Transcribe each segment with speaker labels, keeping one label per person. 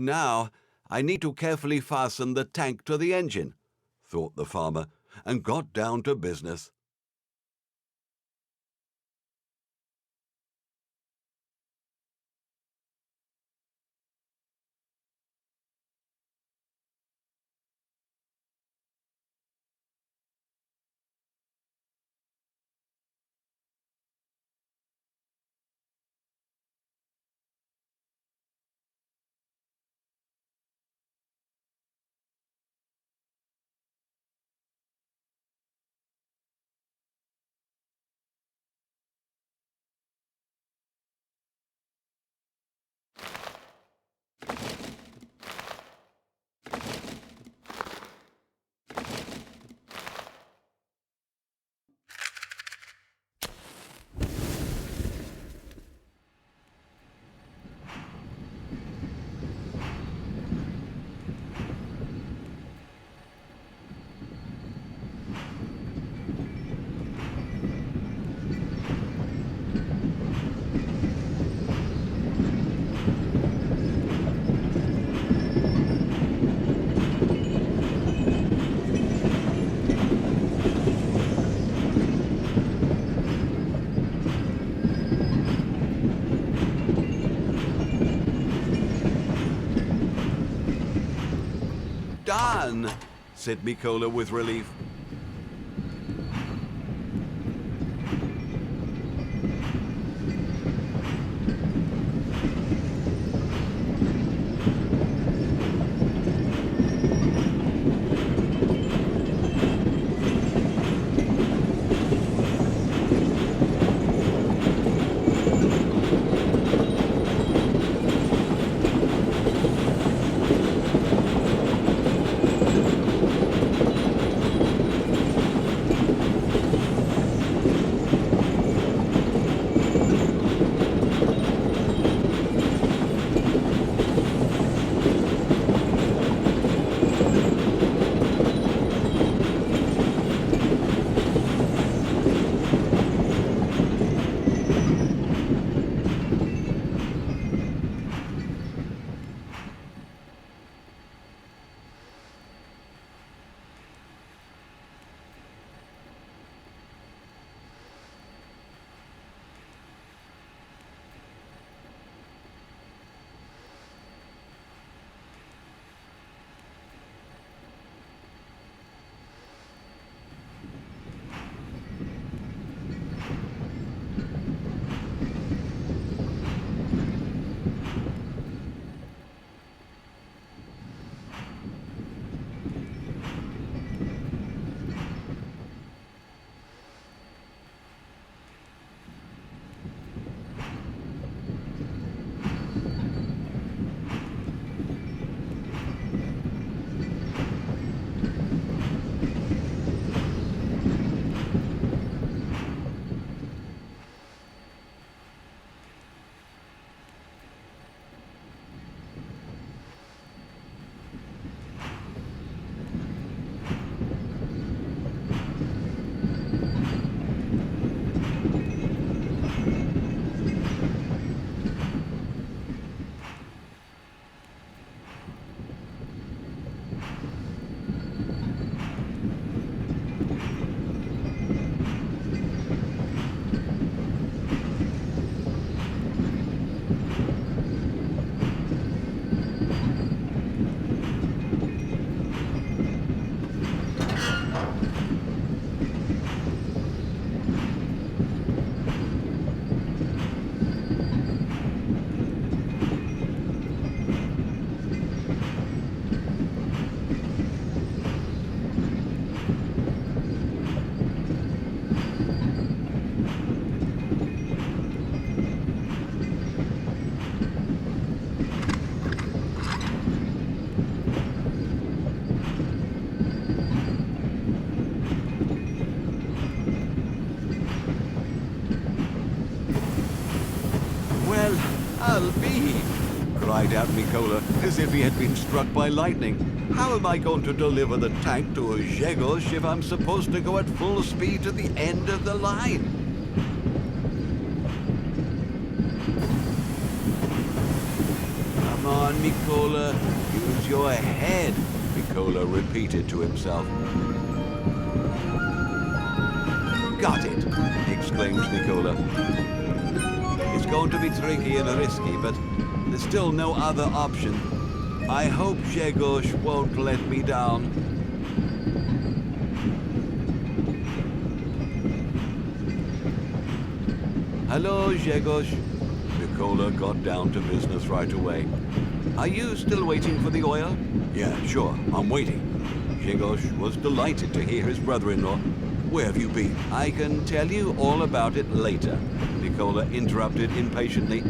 Speaker 1: Now I need to carefully fasten the tank to the engine, thought the farmer, and got down to business. Done, said Mikola with relief. Albeit, cried out Mikola, as if he had been struck by lightning. How am I going to deliver the tank to a Zhegosh if I'm supposed to go at full speed to the end of the line? Come on, on, Mikola. Use your head, Mikola repeated to himself. Got it, exclaimed Mikola. It's going to be tricky and risky, but there's still no other option. I hope Grzegorz won't let me down. Hello, Grzegorz. Mikola got down to business right away. Are you still waiting for the oil? Yeah, sure, I'm waiting. Grzegorz was delighted to hear his brother-in-law. Where have you been? I can tell you all about it later, Mikola interrupted impatiently.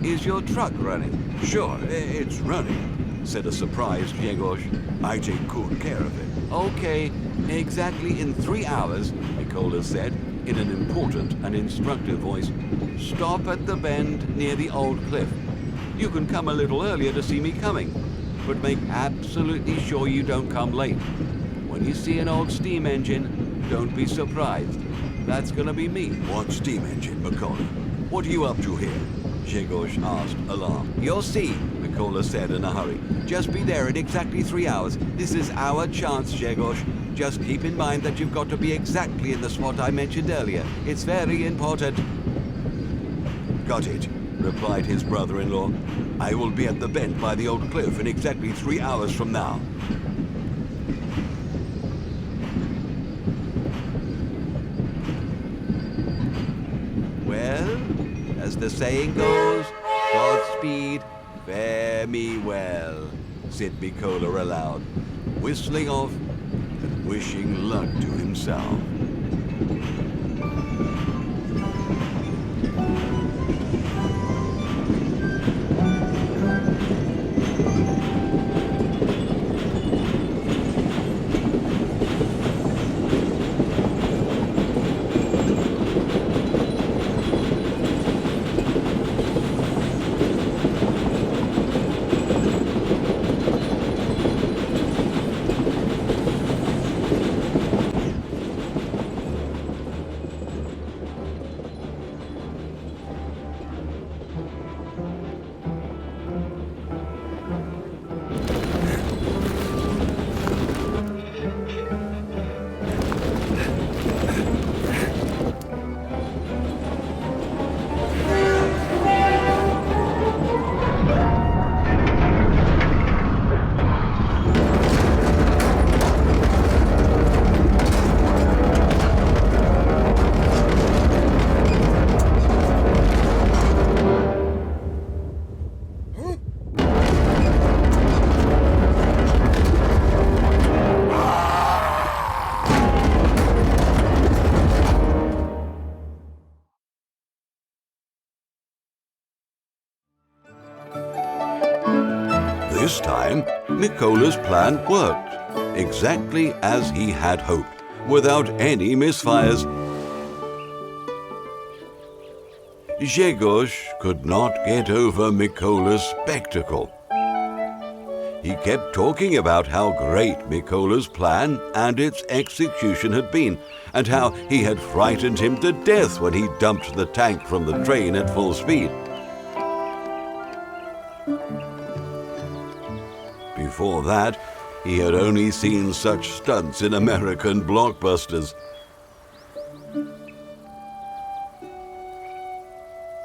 Speaker 1: Is your truck running? Sure, it's running, said a surprised Grzegorz. I take good care of it. Okay, exactly in 3 hours, Mikola said, in an important and instructive voice. Stop at the bend near the old cliff. You can come a little earlier to see me coming, but make absolutely sure you don't come late. When you see an old steam engine, don't be surprised. That's gonna be me. What steam engine, Mikola? What are you up to here? Grzegorz asked, alarmed. You'll see, Mikola said in a hurry. Just be there in exactly 3 hours. This is our chance, Grzegorz. Just keep in mind that you've got to be exactly in the spot I mentioned earlier. It's very important. Got it, replied his brother-in-law. I will be at the bend by the old cliff in exactly 3 hours from now. Well, as the saying goes, Godspeed, fare me well, said Mikola aloud, whistling off and wishing luck to himself. This time, Mikola's plan worked, exactly as he had hoped, without any misfires. Grzegorz could not get over Mikola's spectacle. He kept talking about how great Mikola's plan and its execution had been, and how he had frightened him to death when he dumped the tank from the train at full speed. Before that, he had only seen such stunts in American blockbusters.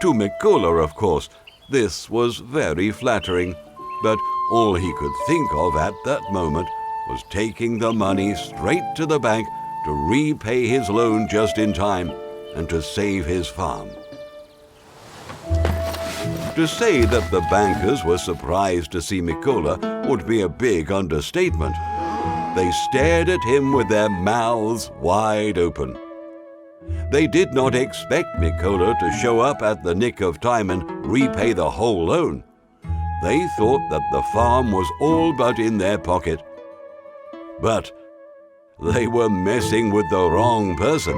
Speaker 1: To Mikola, of course, this was very flattering, but all he could think of at that moment was taking the money straight to the bank to repay his loan just in time and to save his farm. To say that the bankers were surprised to see Mikola would be a big understatement. They stared at him with their mouths wide open. They did not expect Mikola to show up at the nick of time and repay the whole loan. They thought that the farm was all but in their pocket. But they were messing with the wrong person.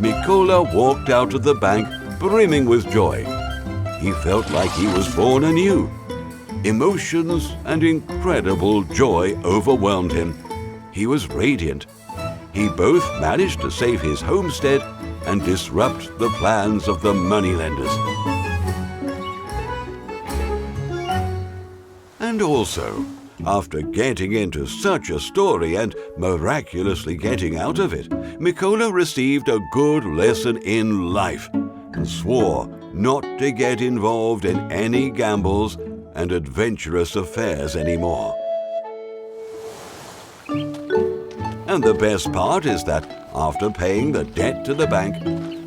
Speaker 1: Mikola walked out of the bank brimming with joy. He felt like he was born anew. Emotions and incredible joy overwhelmed him. He was radiant. He both managed to save his homestead and disrupt the plans of the moneylenders. And also, after getting into such a story and miraculously getting out of it, Mikola received a good lesson in life and swore not to get involved in any gambles and adventurous affairs anymore. And the best part is that after paying the debt to the bank,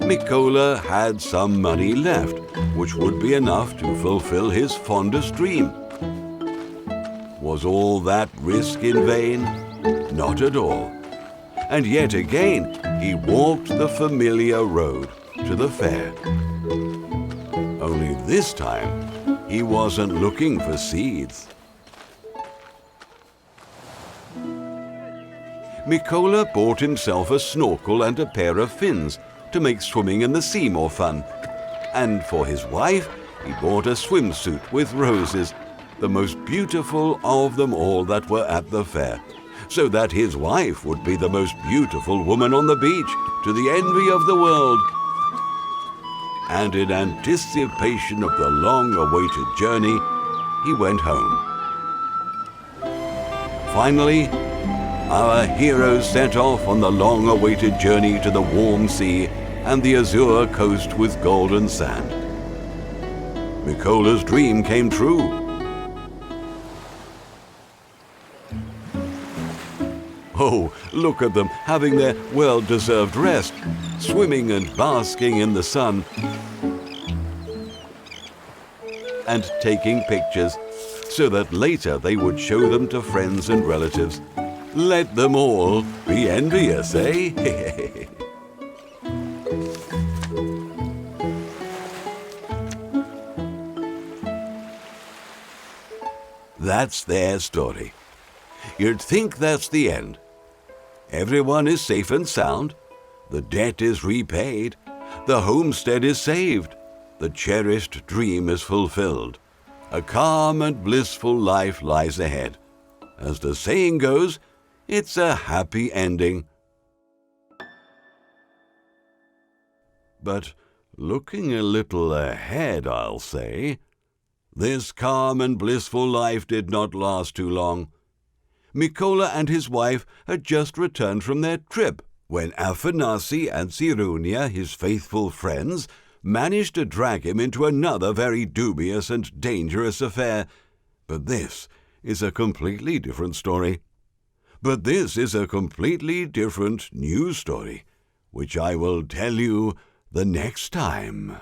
Speaker 1: Mikola had some money left, which would be enough to fulfill his fondest dream. Was all that risk in vain? Not at all. And yet again, he walked the familiar road to the fair. Only this time, he wasn't looking for seeds. Mikola bought himself a snorkel and a pair of fins to make swimming in the sea more fun. And for his wife, he bought a swimsuit with roses, the most beautiful of them all that were at the fair, so that his wife would be the most beautiful woman on the beach, to the envy of the world. And in anticipation of the long-awaited journey, he went home. Finally, our heroes set off on the long-awaited journey to the warm sea and the azure coast with golden sand. Mikola's dream came true. Oh, look at them having their well-deserved rest, swimming and basking in the sun, and taking pictures so that later they would show them to friends and relatives. Let them all be envious, eh? That's their story. You'd think that's the end. Everyone is safe and sound. The debt is repaid. The homestead is saved. The cherished dream is fulfilled. A calm and blissful life lies ahead. As the saying goes, it's a happy ending. But looking a little ahead, I'll say, this calm and blissful life did not last too long. Mikola and his wife had just returned from their trip when Afanasi and Sirunia, his faithful friends, managed to drag him into another very dubious and dangerous affair. But this is a completely different story. But this is a completely different new story, which I will tell you the next time.